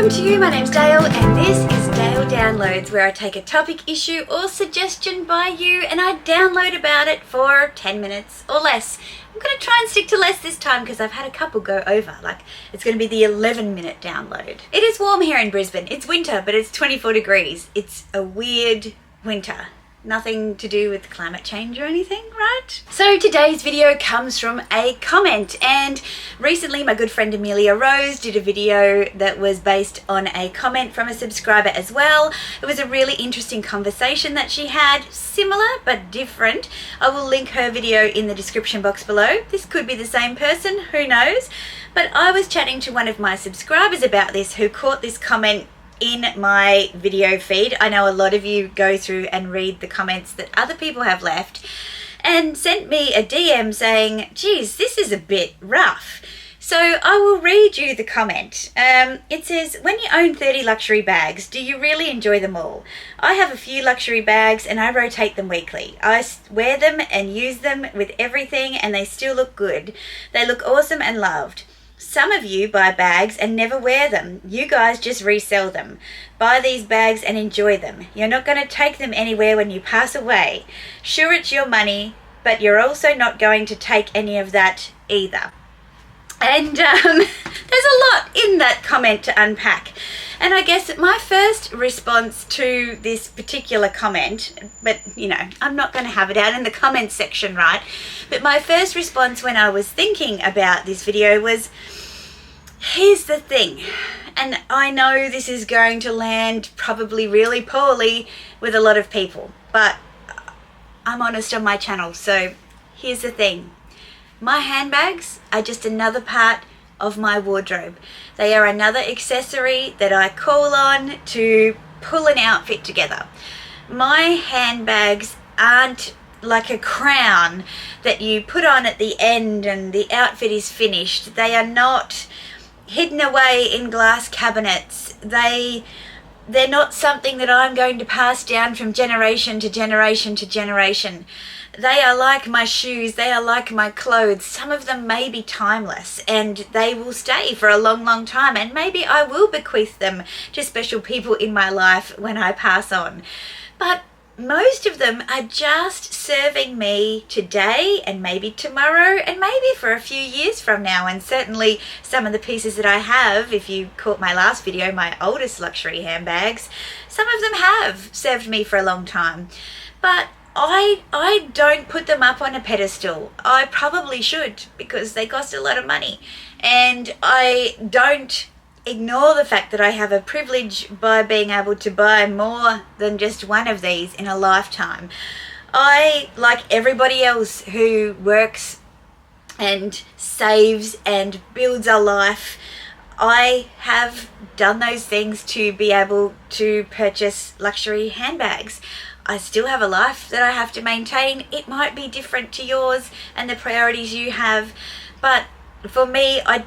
Welcome to you, my name's Dayle and this is Dayle Downloads, where I take a topic, issue or suggestion by you and I download about it for 10 minutes or less. I'm going to try and stick to less this time because I've had a couple go over, like it's going to be the 11-minute download. It is warm here in Brisbane. It's winter, but it's 24 degrees. It's a weird winter. Nothing to do with climate change or anything, right? So today's video comes from a comment, and recently my good friend Amelia Rose did a video that was based on a comment from a subscriber as well. It was a really interesting conversation that she had, similar but different. I will link her video in the description box below. This could be the same person, who knows? But I was chatting to one of my subscribers about this who caught this comment in my video feed. I know a lot of you go through and read the comments that other people have left, and sent me a DM saying, geez, this is a bit rough. So I will read you the comment. It says, when you own 30 luxury bags, do you really enjoy them all? I have a few luxury bags and I rotate them weekly. I wear them and use them with everything and they still look good. They look awesome and loved. Some of you buy bags and never wear them. You guys just resell them. Buy these bags and enjoy them. You're not going to take them anywhere when you pass away. Sure, it's your money, but you're also not going to take any of that either. And there's a lot in that comment to unpack. And I guess my first response to this particular comment, but you know, I'm not going to have it out in the comment section, right? But my first response when I was thinking about this video was, here's the thing. And I know this is going to land probably really poorly with a lot of people, but I'm honest on my channel. So here's the thing. My handbags are just another part of my wardrobe. They are another accessory that I call on to pull an outfit together. My handbags aren't like a crown that you put on at the end and the outfit is finished. They are not hidden away in glass cabinets. They're not something that I'm going to pass down from generation to generation to generation. They are like my shoes, they are like my clothes. Some of them may be timeless and they will stay for a long, long time, and maybe I will bequeath them to special people in my life when I pass on. But most of them are just serving me today and maybe tomorrow and maybe for a few years from now. And certainly some of the pieces that I have, if you caught my last video, my oldest luxury handbags, some of them have served me for a long time. But I don't put them up on a pedestal. I probably should, because they cost a lot of money. And I don't ignore the fact that I have a privilege by being able to buy more than just one of these in a lifetime. I, like everybody else who works and saves and builds a life, I have done those things to be able to purchase luxury handbags. I still have a life that I have to maintain. It might be different to yours and the priorities you have, but for me, I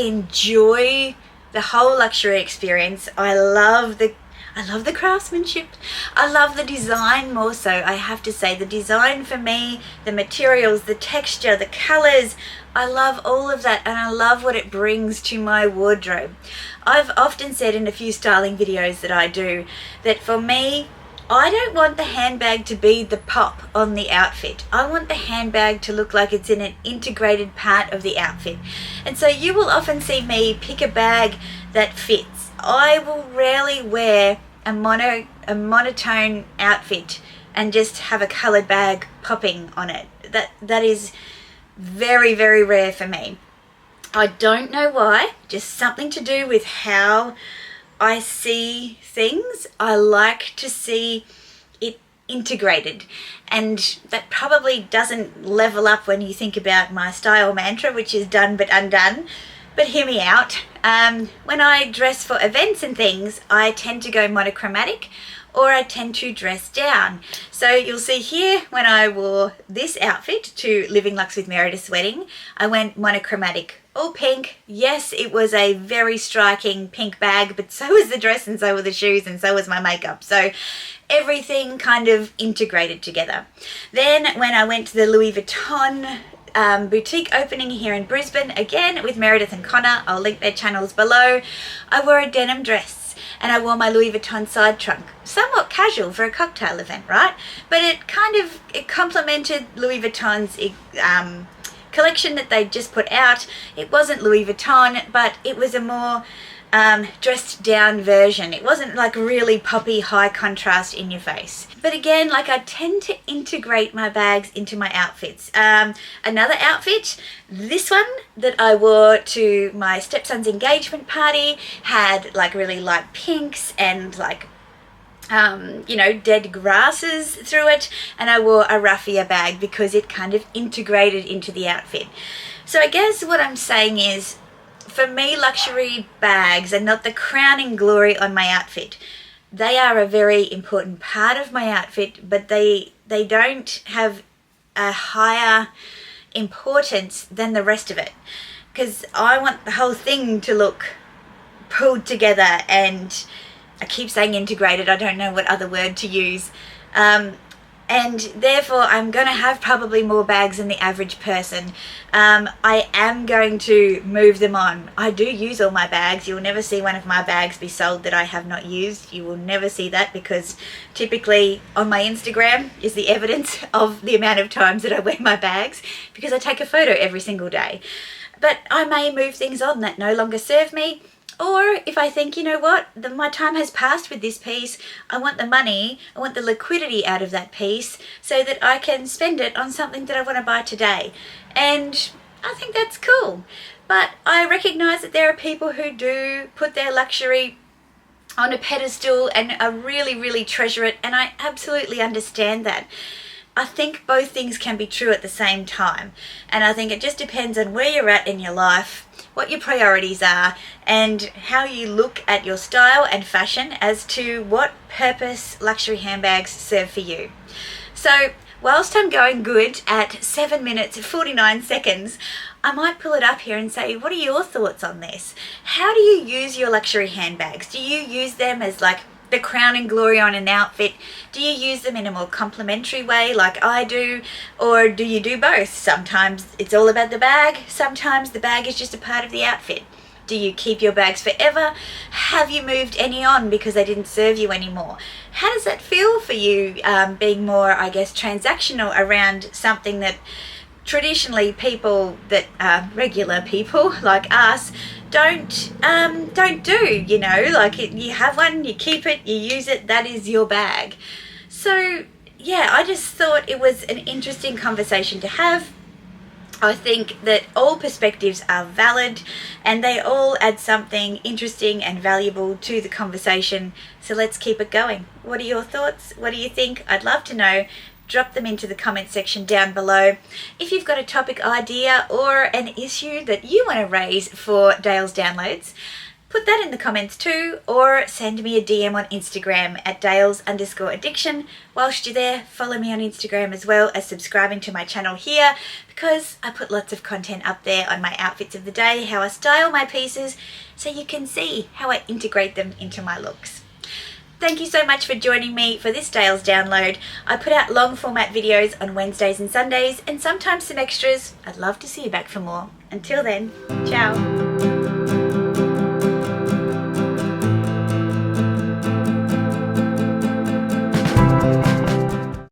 enjoy the whole luxury experience. I love the craftsmanship. I love the design more so. I have to say, the design for me, the materials, the texture, the colors, I love all of that, and I love what it brings to my wardrobe. I've often said in a few styling videos that I do that for me, I don't want the handbag to be the pop on the outfit. I want the handbag to look like it's in an integrated part of the outfit. And so you will often see me pick a bag that fits. I will rarely wear a monotone outfit and just have a colored bag popping on it. That is very, very rare for me. I don't know why, just something to do with how I see things. I like to see it integrated, and that probably doesn't level up when you think about my style mantra, which is done but undone. But hear me out. When I dress for events and things, I tend to go monochromatic, or I tend to dress down. So you'll see here, when I wore this outfit to Living Lux with Meredith's wedding, I went monochromatic. All pink. Yes, it was a very striking pink bag, but so was the dress and so were the shoes and so was my makeup. So everything kind of integrated together. Then when I went to the Louis Vuitton boutique opening here in Brisbane, again with Meredith and Connor. I'll link their channels below. I wore a denim dress and I wore my Louis Vuitton side trunk. Somewhat casual for a cocktail event, right? But it complemented Louis Vuitton's collection that they just put out. It wasn't Louis Vuitton, but it was a more dressed down version. It wasn't like really poppy, high contrast in your face. But again, like, I tend to integrate my bags into my outfits. Another outfit, this one that I wore to my stepson's engagement party, had like really light pinks and like dead grasses through it, and I wore a raffia bag because it kind of integrated into the outfit. So I guess what I'm saying is, for me, luxury bags are not the crowning glory on my outfit. They are a very important part of my outfit, but they don't have a higher importance than the rest of it, because I want the whole thing to look pulled together, and I keep saying integrated, I don't know what other word to use. And therefore I'm going to have probably more bags than the average person. I am going to move them on. I do use all my bags. You'll never see one of my bags be sold that I have not used. You will never see that, because typically on my Instagram is the evidence of the amount of times that I wear my bags, because I take a photo every single day. But I may move things on that no longer serve me. Or if I think, you know what, my time has passed with this piece, I want the money, I want the liquidity out of that piece so that I can spend it on something that I want to buy today. And I think that's cool. But I recognise that there are people who do put their luxury on a pedestal and really treasure it, and I absolutely understand that. I think both things can be true at the same time, and I think it just depends on where you're at in your life, what your priorities are, and how you look at your style and fashion as to what purpose luxury handbags serve for you. So whilst I'm going good at 7 minutes and 49 seconds, I might pull it up here and say, what are your thoughts on this? How do you use your luxury handbags? Do you use them as like the crowning glory on an outfit? Do you use them in a more complimentary way like I do, or do you do both? Sometimes it's all about the bag, sometimes the bag is just a part of the outfit. Do you keep your bags forever? Have you moved any on because they didn't serve you anymore? How does that feel for you, being more, I guess, transactional around something that traditionally people that are regular people like us don't do, you know, like you have one, you keep it, you use it, that is your bag. So yeah, I just thought it was an interesting conversation to have. I think that all perspectives are valid and they all add something interesting and valuable to the conversation. So let's keep it going. What are your thoughts? What do you think? I'd love to know. Drop them into the comment section down below. If you've got a topic idea or an issue that you want to raise for Dale's Downloads, put that in the comments too, or send me a DM on Instagram at Dayle_addiction. Whilst you're there, follow me on Instagram as well as subscribing to my channel here, because I put lots of content up there on my outfits of the day, how I style my pieces, so you can see how I integrate them into my looks. Thank you so much for joining me for this Dale's Download. I put out long format videos on Wednesdays and Sundays, and sometimes some extras. I'd love to see you back for more. Until then, ciao.